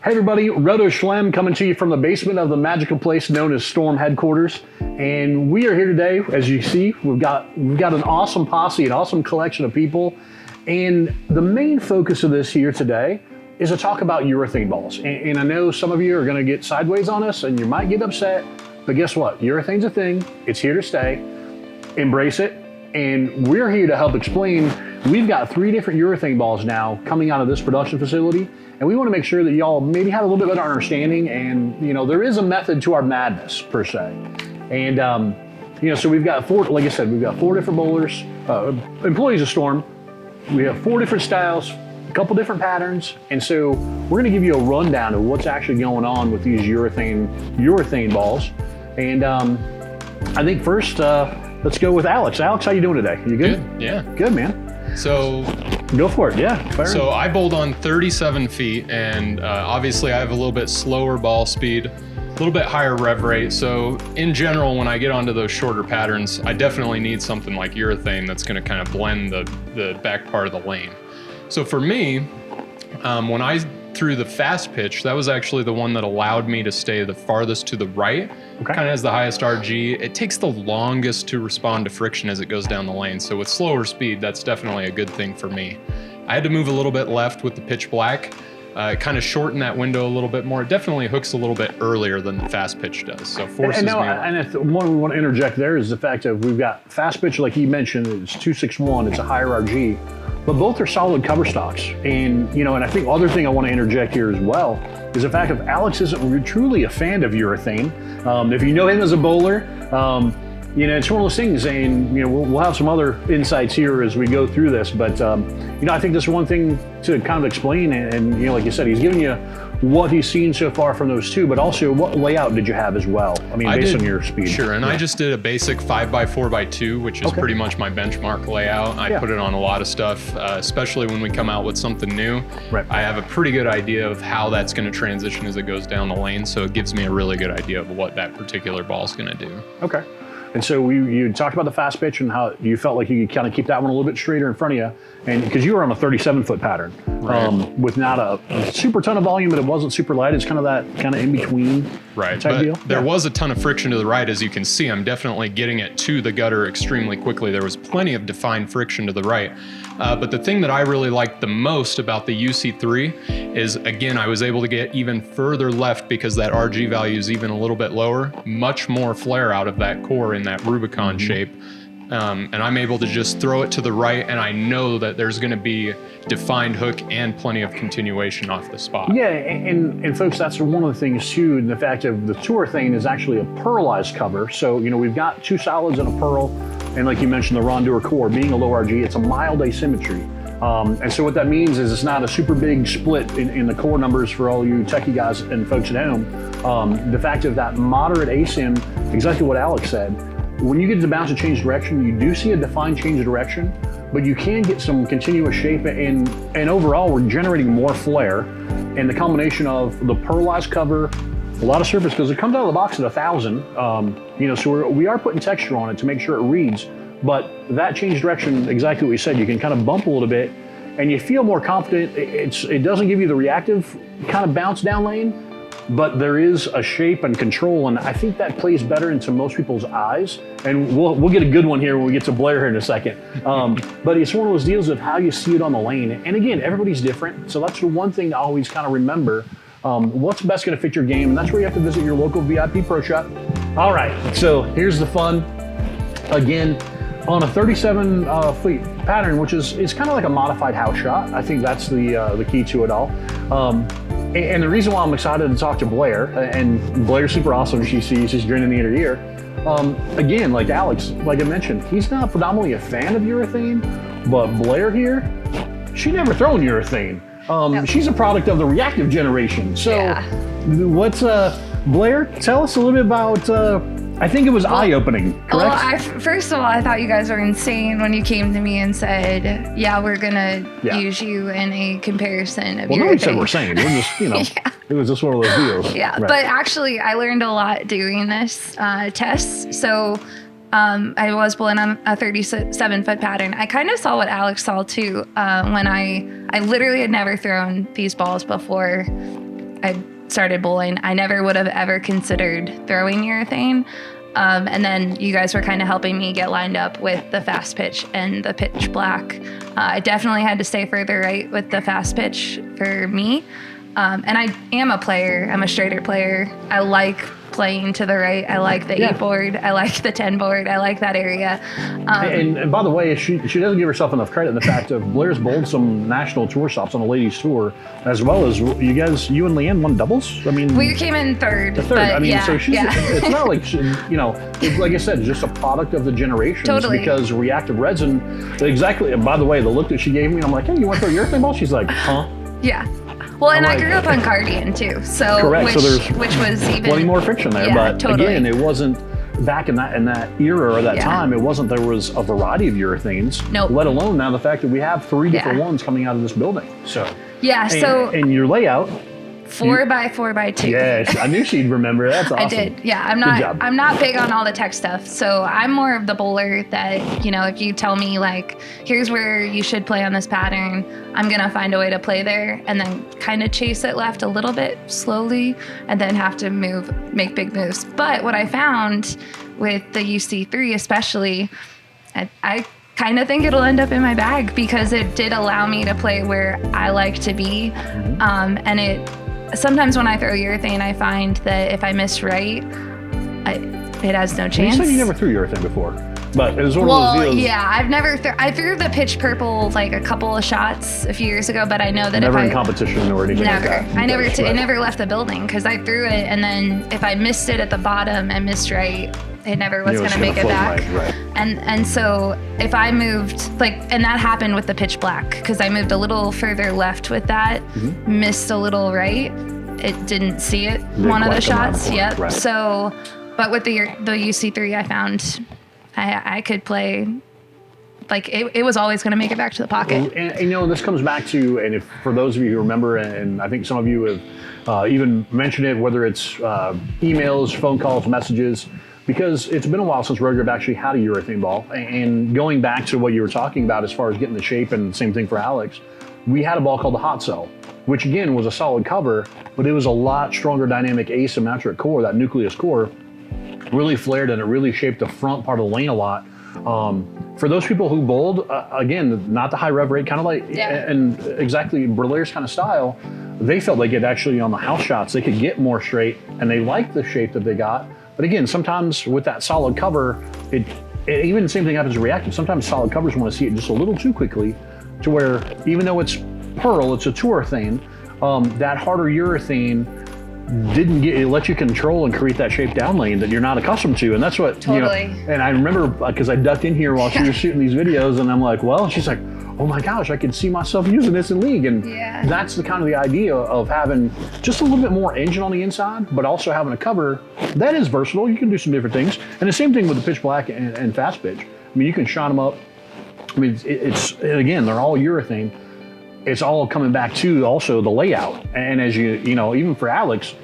Hey everybody, Roto Schlem coming to you from the basement of the magical place known as Storm Headquarters. And we are here today, as you see, we've got an awesome posse, an awesome collection of people. And the main focus of this here today is to talk about urethane balls. And I know some of you are gonna get sideways on us and you might get upset, but guess what? Urethane's a thing, it's here to stay. Embrace it. And we're here to help explain. We've got 3 different urethane balls now coming out of this production facility. And we want to make sure that y'all maybe have a little bit better understanding, and there is a method to our madness per se. And so we've got 4, like I said, we've got 4 different bowlers, employees of Storm. We have 4 different styles, a couple different patterns, and so we're going to give you a rundown of what's actually going on with these urethane balls. And I think first, let's go with Alex. Alex, how you doing today? You good? Good, yeah. Good, man. So go for it, yeah. So I bowled on 37 feet, and obviously I have a little bit slower ball speed, a little bit higher rev rate. So in general, when I get onto those shorter patterns, I definitely need something like urethane that's going to kind of blend the back part of the lane. So for me, when I threw the fast pitch, that was actually the one that allowed me to stay the farthest to the right. Okay. Kind of has the highest RG. It takes the longest to respond to friction as it goes down the lane. So with slower speed, that's definitely a good thing for me. I had to move a little bit left with the pitch black. It kind of shortened that window a little bit more. It definitely hooks a little bit earlier than the fast pitch does. So forces me around. And one we want to interject there is the fact that we've got fast pitch, like you mentioned, it's 261, it's a higher RG. But both are solid cover stocks. And, and I think the other thing I want to interject here as well is the fact that Alex isn't truly a fan of urethane. If you know him as a bowler, it's one of those things, and we'll have some other insights here as we go through this. But I think this is one thing to kind of explain, and like you said, he's giving you what he's seen so far from those 2, but also what layout did you have as well? I mean, based on your speed. Sure, and I just did a basic 5x4x2, which is pretty much my benchmark layout. I put it on a lot of stuff, especially when we come out with something new. Right. I have a pretty good idea of how that's going to transition as it goes down the lane, so it gives me a really good idea of what that particular ball is going to do. Okay. And so you talked about the fast pitch and how you felt like you could kind of keep that one a little bit straighter in front of you, and because you were on a 37-foot pattern, right. With not a super ton of volume, but it wasn't super light. It's kind of that in between type deal. There was a ton of friction to the right, as you can see. I'm definitely getting it to the gutter extremely quickly. There was plenty of defined friction to the right. But the thing that I really liked the most about the UC3 is, again, I was able to get even further left because that RG value is even a little bit lower, much more flare out of that core in that Rubicon shape. And I'm able to just throw it to the right, and I know that there's going to be defined hook and plenty of continuation off the spot. Yeah, and folks, that's one of the things too, and the fact of the urethane is actually a pearlized cover. So, we've got 2 solids and a pearl, and like you mentioned, the Rondour core being a low RG, it's a mild asymmetry. And so what that means is it's not a super big split in the core numbers for all you techie guys and folks at home. The fact of that moderate asim, exactly what Alex said, when you get to bounce and change direction, you do see a defined change of direction, but you can get some continuous shape, and overall we're generating more flare. And the combination of the pearlized cover, a lot of surface, because it comes out of the box at 1,000, so we are putting texture on it to make sure it reads. But that change direction, exactly what you said, you can kind of bump a little bit, and you feel more confident. It doesn't give you the reactive kind of bounce down lane, but there is a shape and control, and I think that plays better into most people's eyes. And we'll get a good one here when we get to Blair here in a second. But it's one of those deals of how you see it on the lane. And again, everybody's different, so that's the one thing to always kind of remember. What's best going to fit your game, and that's where you have to visit your local VIP Pro Shop. All right, so here's the fun. Again, on a 37-foot pattern, which is kind of like a modified house shot. I think that's the key to it all. And the reason why I'm excited to talk to Blair, and Blair's super awesome, she's grinning the ear. Again, like Alex, like I mentioned, he's not predominantly a fan of urethane, but Blair here, she never thrown urethane. No. She's a product of the reactive generation. So what's, Blair, tell us a little bit about, I think it was eye-opening, correct? Well, first of all, I thought you guys were insane when you came to me and said, yeah, we're going to use you in a comparison of Well, nobody said we're saying. We're just, it was just one of those deals. Yeah, right. But actually, I learned a lot doing this test. So I was bowling on a 37-foot pattern. I kind of saw what Alex saw, too, when I literally had never thrown these balls before. I started bowling, I never would have ever considered throwing urethane. And then you guys were kind of helping me get lined up with the fast pitch and the pitch black. I definitely had to stay further right with the fast pitch for me. And I am a player. I'm a straighter player. I like playing to the right. I like the 8 board. I like the 10 board. I like that area. And by the way, she doesn't give herself enough credit in the fact of Blair's bowled some national tour stops on the ladies tour, as well as you and Leanne won doubles. I mean, we came in third. The third. But I mean, so she's. yeah. It's not like it's, like I said, just a product of the generations. Totally. Because reactive resin, exactly. And by the way, the look that she gave me, and I'm like, hey, you want to throw your urethane ball? She's like, huh? Yeah. Well, and I grew up on Cardian too, so correct. Which was even plenty more friction there. Yeah, but totally. again, it wasn't back in that era or that time. It wasn't. There was a variety of urethanes. Nope. Let alone now the fact that we have 3 different ones coming out of this building. So yeah. And your layout. 4x4x2. Yes, I knew she'd remember. That's awesome. I did. Yeah, I'm not big on all the tech stuff. So I'm more of the bowler that, if you tell me like, here's where you should play on this pattern, I'm going to find a way to play there and then kind of chase it left a little bit slowly and then have to make big moves. But what I found with the UC3 especially, I kind of think it'll end up in my bag because it did allow me to play where I like to be. And sometimes when I throw urethane, I find that if I miss right, it has no chance. You said you never threw urethane before, but it was one of those deals. Yeah, I've never. I threw the pitch purple like a couple of shots a few years ago, but I know that never in competition or anything like that. It never left the building because I threw it, and then if I missed it at the bottom and missed right, it never was going to make it back. Right. And so if I moved and that happened with the pitch black because I moved a little further left with that, missed a little right, it didn't see it one of the shots. Yep. Right. So, but with the UC3, I found I could play. It was always going to make it back to the pocket. And this comes back to, and if for those of you who remember, and I think some of you have even mentioned it, whether it's emails, phone calls, messages, because it's been a while since Roto Grip actually had a urethane ball. And going back to what you were talking about as far as getting the shape, and same thing for Alex, we had a ball called the Hot Cell, which again was a solid cover, but it was a lot stronger dynamic asymmetric core, that nucleus core, really flared and it really shaped the front part of the lane a lot. For those people who bowled, again, not the high rev rate, kind of like, and exactly Blair's kind of style, they felt like it actually on the house shots, they could get more straight and they liked the shape that they got. But again, sometimes with that solid cover, it even the same thing happens in reactive. Sometimes solid covers want to see it just a little too quickly to where even though it's pearl, it's a urethane, that harder urethane didn't get, it lets you control and create that shape down lane that you're not accustomed to. And that's what, and I remember because I ducked in here while she was shooting these videos and I'm like, well, and she's like, oh my gosh, I can see myself using this in league. And that's the kind of the idea of having just a little bit more engine on the inside, but also having a cover that is versatile. You can do some different things. And the same thing with the pitch black and fast pitch. I mean, you can shine them up. I mean, it's again, they're all urethane. It's all coming back to also the layout. And as even for Alex,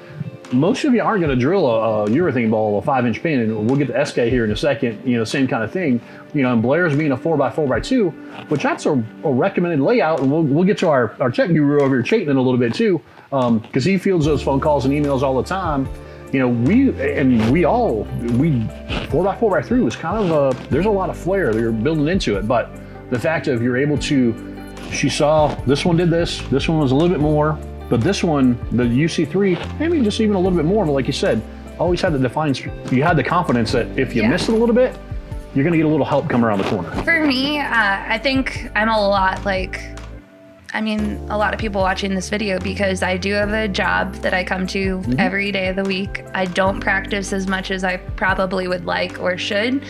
most of you aren't going to drill a urethane ball, a 5-inch pin, and we'll get to SK here in a second, same kind of thing. And Blair's being a 4x4x2, which that's a recommended layout, and we'll get to our tech guru over here, Chayton, in a little bit too, because he fields those phone calls and emails all the time. We 4x4x3 was kind of there's a lot of flair that you're building into it, but the fact of you're able to, she saw this one did this one was a little bit more, but this one, the UC3, maybe just even a little bit more, but like you said, always had the defiance, you had the confidence that if you missed it a little bit, you're gonna get a little help come around the corner. For me, I think I'm a lot a lot of people watching this video because I do have a job that I come to every day of the week. I don't practice as much as I probably would like or should.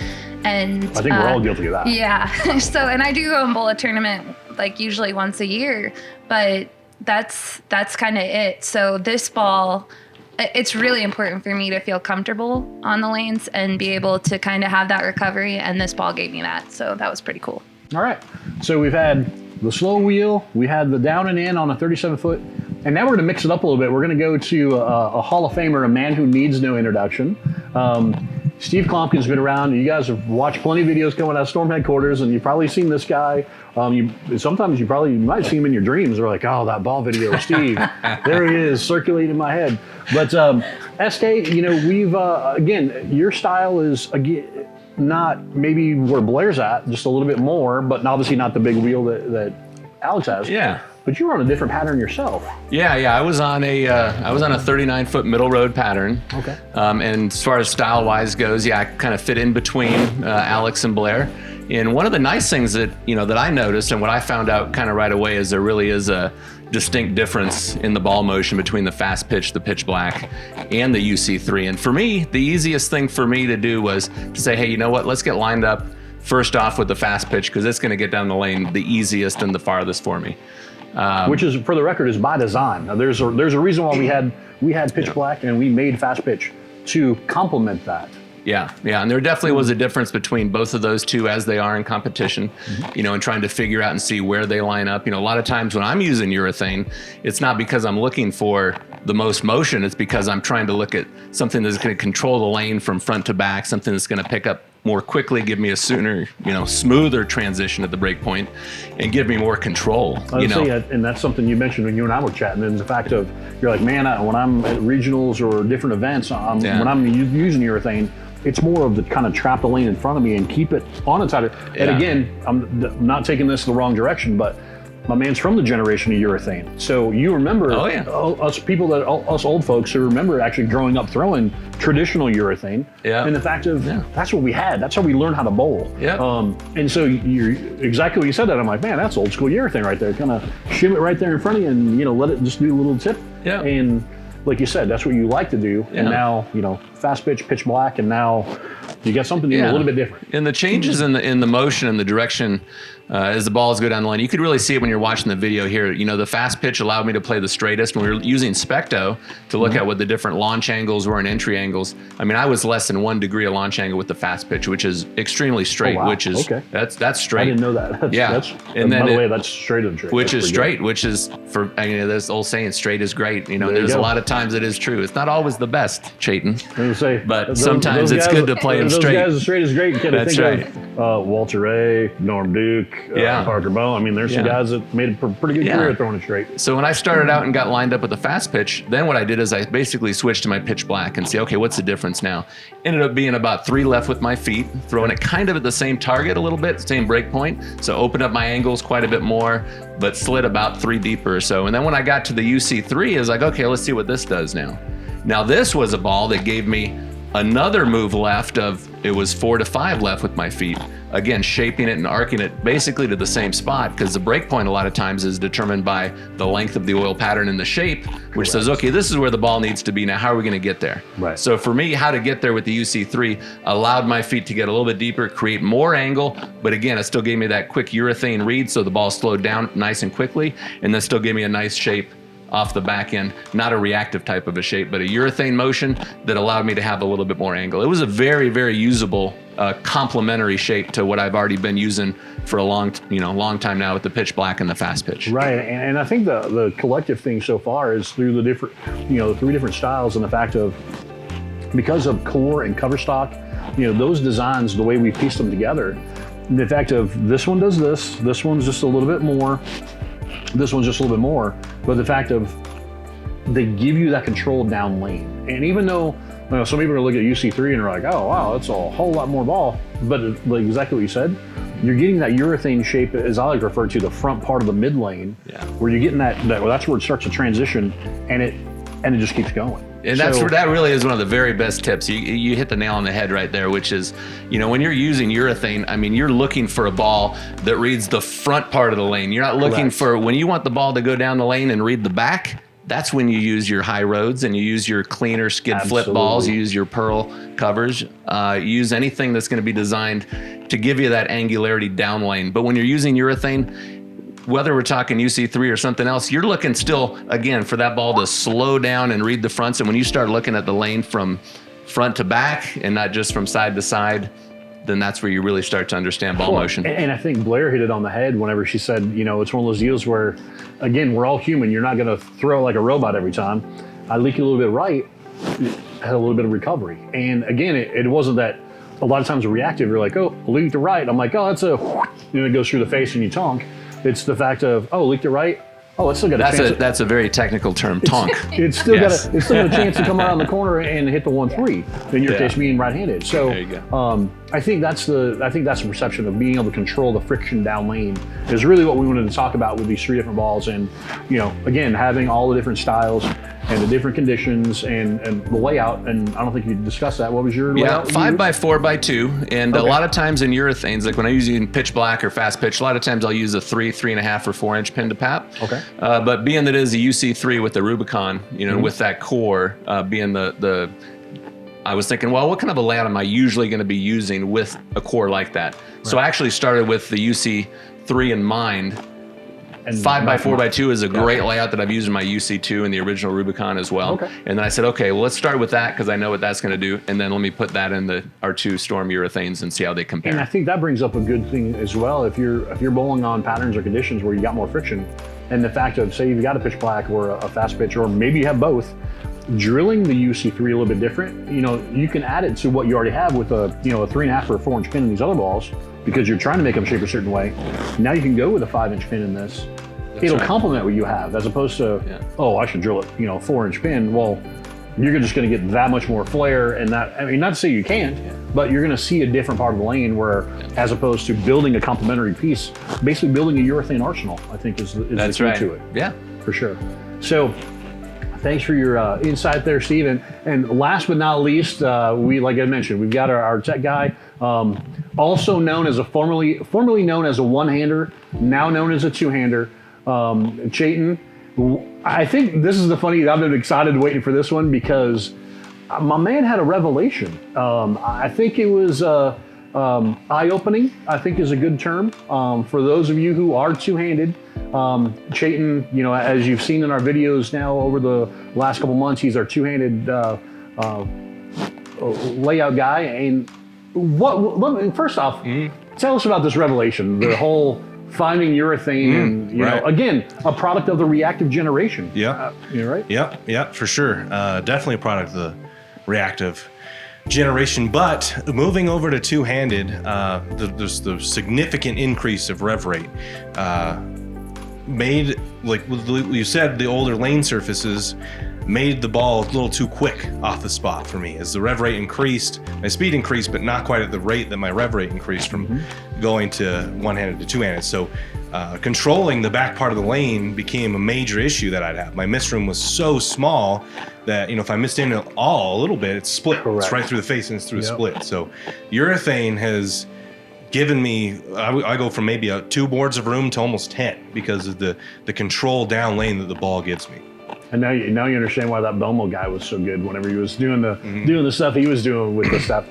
And I think we're all guilty of that. Yeah. So, and I do go and bowl a tournament usually once a year, but that's kind of it. So this ball, it's really important for me to feel comfortable on the lanes and be able to kind of have that recovery. And this ball gave me that. So that was pretty cool. All right. So we've had the slow wheel, we had the down and in on a 37-foot, and now we're going to mix it up a little bit. We're going to go to a Hall of Famer, a man who needs no introduction. Steve Klompkin's been around. You guys have watched plenty of videos coming out of Storm headquarters, and you've probably seen this guy. Sometimes you might see him in your dreams. They're like, oh, that ball video of Steve. There he is, circulating in my head. But SK, we've, again, your style is, again, not maybe where Blair's at, just a little bit more, but obviously not the big wheel that Alex has. Yeah. But you were on a different pattern yourself. Yeah. I was on a 39-foot middle road pattern. Okay. And as far as style-wise goes, I kind of fit in between Alex and Blair. And one of the nice things that that I noticed, and what I found out kind of right away, is there really is a distinct difference in the ball motion between the fast pitch, the pitch black, and the UC3. And for me, the easiest thing for me to do was to say, hey, you know what? Let's get lined up first off with the fast pitch, because it's going to get down the lane the easiest and the farthest for me. Which is, for the record, is by design. Now, there's a reason why we had pitch black and we made fast pitch to complement that. Yeah, and there definitely was a difference between both of those two as they are in competition, and trying to figure out and see where they line up. A lot of times when I'm using urethane, it's not because I'm looking for the most motion, it's because I'm trying to look at something that's going to control the lane from front to back, something that's going to pick up more quickly, give me a sooner, smoother transition at the break point, and give me more control. And that's something you mentioned when you and I were chatting, and the fact of, you're like, man, when I'm at regionals or different events, when I'm using urethane, it's more of the kind of trap the lane in front of me and keep it on its side. And again, I'm not taking this the wrong direction, but my man's from the generation of urethane. So you remember us old folks who remember actually growing up throwing traditional urethane. Yeah. And the fact of that's what we had. That's how we learned how to bowl. Yeah. And so you're exactly what you said that. I'm like, man, that's old school urethane right there. Kind of shim it right there in front of you and let it just do a little tip. Yeah. And like you said, that's what you like to do. Yeah. And now, fast pitch, pitch black, and now you got something a little bit different. And the changes in the motion and the direction as the balls go down the line, you could really see it when you're watching the video here. The fast pitch allowed me to play the straightest. When we were using Specto to look at what the different launch angles were and entry angles, I was less than 1 degree of launch angle with the fast pitch, which is extremely straight, which is that's straight. I didn't know that. And then, by the way, that's straight of the which is straight, which is for there's old saying, straight is great. There's a lot of times it is true. It's not always the best, Chayton. But sometimes it's good to play them straight. Those guys are straight is great. That's right. Walter Ray, Norm Duke, Parker Bowen. There's some guys that made a pretty good career throwing it straight. So when I started out and got lined up with the fast pitch, then what I did is I basically switched to my pitch black and see, okay, what's the difference now? Ended up being about 3 left with my feet, throwing it kind of at the same target a little bit, same break point. So opened up my angles quite a bit more, but slid about 3 deeper or so. And then when I got to the UC3, I was like, okay, let's see what this does now. Now this was a ball that gave me another move left of, it was 4 to 5 left with my feet. Again, shaping it and arcing it basically to the same spot, because the break point a lot of times is determined by the length of the oil pattern and the shape, which says, okay, this is where the ball needs to be. Now, how are we going to get there? Right. So for me, how to get there with the UC3 allowed my feet to get a little bit deeper, create more angle, but again, it still gave me that quick urethane read, so the ball slowed down nice and quickly, and then still gave me a nice shape off the back end, not a reactive type of a shape, but a urethane motion that allowed me to have a little bit more angle. It was a very, very usable complementary shape to what I've already been using for a long time now with the pitch black and the fast pitch. Right, and I think the collective thing so far is through the different, the 3 different styles, and the fact of, because of core and cover stock, those designs, the way we pieced them together, the fact of this one does this one's just a little bit more, this one's just a little bit more, but the fact of they give you that control down lane. And even though some people are gonna look at UC3 and are like, oh wow, that's a whole lot more ball, but like exactly what you said, you're getting that urethane shape, as I like to refer to, the front part of the mid lane, where you're getting that's where it starts to transition, and it just keeps going. And that really is one of the very best tips. You hit the nail on the head right there, which is, when you're using urethane, you're looking for a ball that reads the front part of the lane. You're not looking for, when you want the ball to go down the lane and read the back, that's when you use your high roads and you use your cleaner skid flip balls, you use your pearl covers, you use anything that's going to be designed to give you that angularity down lane. But when you're using urethane, whether we're talking UC3 or something else, you're looking still, again, for that ball to slow down and read the fronts. And when you start looking at the lane from front to back and not just from side to side, then that's where you really start to understand ball motion. And I think Blair hit it on the head whenever she said, it's one of those deals where, again, we're all human. You're not going to throw like a robot every time. I leak you a little bit right, had a little bit of recovery. And again, it wasn't that. A lot of times reactive, you're like, oh, leak to right. I'm like, oh, that's it goes through the face and you tonk. It's the fact of, oh, leak to right. Oh, it's still got a chance. That's a very technical term, tonk. It's still got a chance to come around the corner and hit the 1-3. In your case, being right-handed. So there you go. I think that's the perception of being able to control the friction down lane is really what we wanted to talk about with these 3 different balls. And again, having all the different styles and the different conditions and the layout. And I don't think you discussed that. What was your layout? 5x4x2. And a lot of times in urethanes, like when I use in pitch black or fast pitch, a lot of times I'll use a 3, 3.5, or 4-inch pin to pap. Okay. But being that it is a UC3 with the Rubicon, with that core being I was thinking, well, what kind of a layout am I usually going to be using with a core like that? Right. So I actually started with the UC3 in mind. And 5x4x2 is a great layout that I've used in my UC2 and the original Rubicon as well. Okay. And then I said, okay, well, let's start with that because I know what that's going to do. And then let me put that in our 2 Storm urethanes and see how they compare. And I think that brings up a good thing as well. If you're bowling on patterns or conditions where you got more friction, and the fact of, say you've got a pitch black or a fast pitch, or maybe you have both, drilling the UC3 a little bit different, you can add it to what you already have with a 3.5 or a 4-inch pin in these other balls because you're trying to make them shape a certain way. Now you can go with a 5-inch pin in this. It'll complement what you have as opposed to, oh, I should drill it, 4-inch pin. Well, you're just going to get that much more flare and that, I mean, not to say you can't, but you're going to see a different part of the lane where, as opposed to building a complementary piece, basically building a urethane arsenal, I think is the key to it. Yeah. For sure. So, thanks for your insight there, Steve. And last but not least, like I mentioned, we've got our tech guy, also known as formerly known as a one-hander, now known as a two-hander, Chayton. I think this is I've been excited waiting for this one because my man had a revelation. I think it was eye-opening, I think is a good term. For those of you who are two-handed, Chayton, as you've seen in our videos now over the last couple months, he's our two-handed layout guy. And first off, tell us about this revelation, the whole finding urethane, and again, a product of the reactive generation. Yeah, you're right. Yeah, for sure. Definitely a product of the reactive generation. But moving over to two-handed, there's the significant increase of rev rate. Made, like you said, the older lane surfaces made the ball a little too quick off the spot for me. As the rev rate increased, my speed increased, but not quite at the rate that my rev rate increased from going to one-handed to two-handed. So controlling the back part of the lane became a major issue that I'd have. My miss room was so small that, if I missed in at all a little bit, it's split. Correct. It's right through the face and it's through a split. So urethane has given me, I go from maybe 2 boards of room to almost 10 because of the control down lane that the ball gives me. And now you understand why that Bomo guy was so good whenever he was doing the stuff he was doing with the stuff.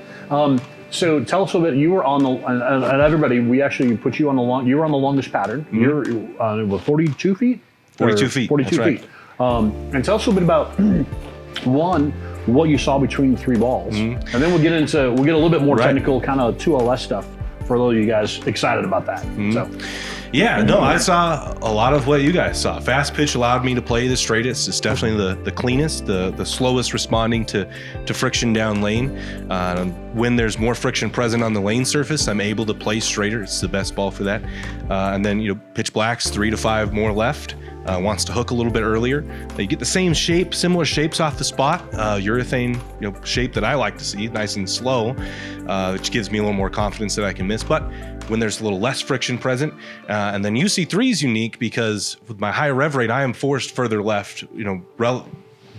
So tell us a little bit. You were on the and everybody. We actually put you on the long. You were on the longest pattern. You're 42 feet. 42 feet. 42 That's feet. Right. And tell us a little bit about one, what you saw between the 3 balls, and then we'll get a little bit more technical, kind of 2LS stuff for those of you guys excited about that. So. Yeah, no, I saw a lot of what you guys saw. Fast pitch allowed me to play the straightest. It's definitely the cleanest, the slowest responding to friction down lane. When there's more friction present on the lane surface, I'm able to play straighter. It's the best ball for that. And then, pitch black's 3 to 5 more left. Wants to hook a little bit earlier. You get the same shape, similar shapes off the spot. Urethane, shape that I like to see, nice and slow, which gives me a little more confidence that I can miss. But when there's a little less friction present, and then UC3 is unique because with my high rev rate, I am forced further left,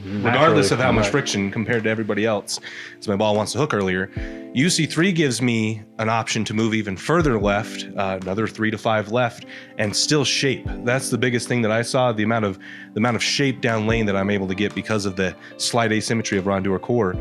regardless of how much friction compared to everybody else, as my ball wants to hook earlier. UC3 gives me an option to move even further left, another 3 to 5 left, and still shape. That's the biggest thing that I saw, the amount of shape down lane that I'm able to get because of the slight asymmetry of Rondour core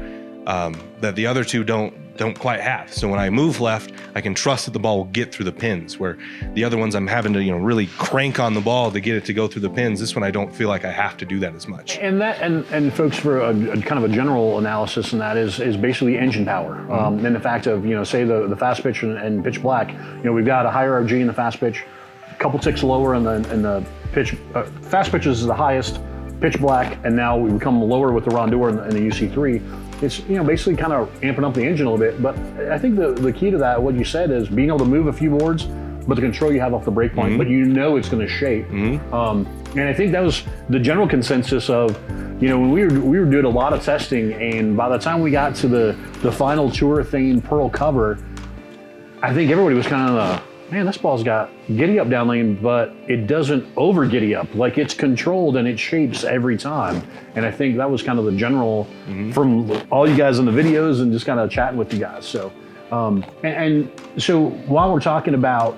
that the other two don't quite have. So when I move left, I can trust that the ball will get through the pins, where the other ones I'm having to really crank on the ball to get it to go through the pins. This one I don't feel like I have to do that as much. And folks, for a kind of a general analysis, and that is basically engine power. And the fact of say the fast pitch and pitch black, we've got a higher RG in the fast pitch, a couple ticks lower in the pitch. Fast pitch is the highest, pitch black, and now we become lower with the Rondure and the UC3. It's, you know, basically kind of amping up the engine a little bit. But I think the key to that, what you said, is being able to move a few boards, but the control you have off the brake point, but you know it's going to shape. And I think that was the general consensus of, you know, when we were doing a lot of testing, and by the time we got to the final Urethane Pearl cover, I think everybody was kind of man, this ball's got giddy up down lane, but it doesn't over giddy up. Like, it's controlled and it shapes every time. And I think that was kind of the general from all you guys in the videos and just kind of chatting with you guys. So, and so while we're talking about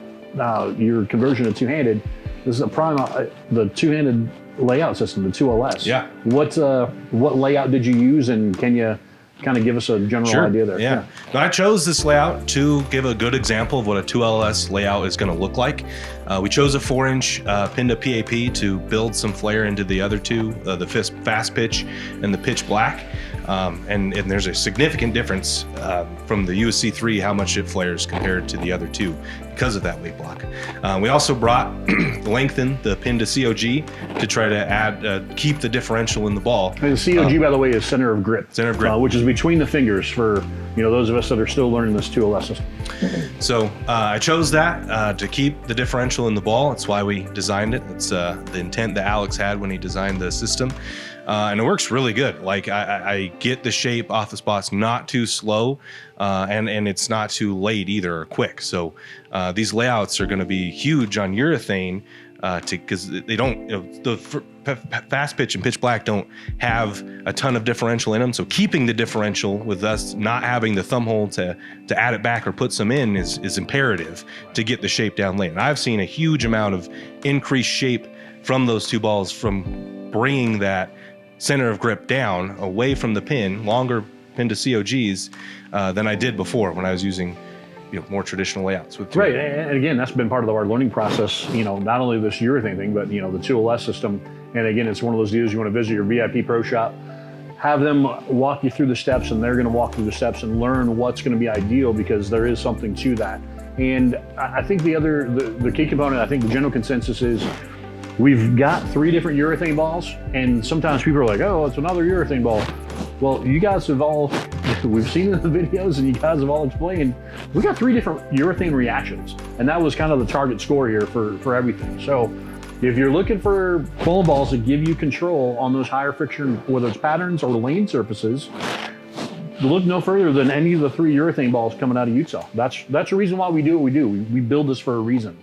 your conversion to two-handed, this is the two-handed layout system, the 2LS. Yeah. What layout did you use, and can you kind of give us a general idea there? Yeah. Now, I chose this layout to give a good example of what a 2LS layout is going to look like. We chose a 4-inch pin to PAP to build some flare into the other two, the fast pitch and the pitch black. And there's a significant difference from the UC3, how much it flares compared to the other two because of that weight block. We also lengthened the pin to COG to try to keep the differential in the ball. And the COG, by the way, is center of grip. Center of grip. Which is between the fingers for, you know, those of us that are still learning this 2LS system. So I chose that to keep the differential in the ball. That's why we designed it. It's the intent that Alex had when he designed the system. And it works really good. Like, I get the shape off the spots not too slow, and it's not too late either or quick. So these layouts are going to be huge on urethane because they don't, you know, the fast pitch and pitch black don't have a ton of differential in them. So keeping the differential with us not having the thumb hole to add it back or put some in is imperative to get the shape down lane. And I've seen a huge amount of increased shape from those two balls from bringing that center of grip down away from the pin, longer pin to COGs than I did before when I was using, you know, more traditional layouts with right. And again, that's been part of our learning process, you know, not only this urethane thing, but, you know, the 2LS system. And again, it's one of those deals, you want to visit your VIP pro shop, have them walk you through the steps, and they're going to walk through the steps and learn what's going to be ideal, because there is something to that. And I think the key component, I think the general consensus is, we've got 3 different urethane balls, and sometimes people are like, oh, it's another urethane ball. Well, you guys have all, we've seen it in the videos, and you guys have all explained, we got 3 different urethane reactions, and that was kind of the target score here for everything. So if you're looking for bowling balls that give you control on those higher friction, whether it's patterns or lane surfaces, look no further than any of the 3 urethane balls coming out of Utah. That's the reason why we do what we do. We build this for a reason.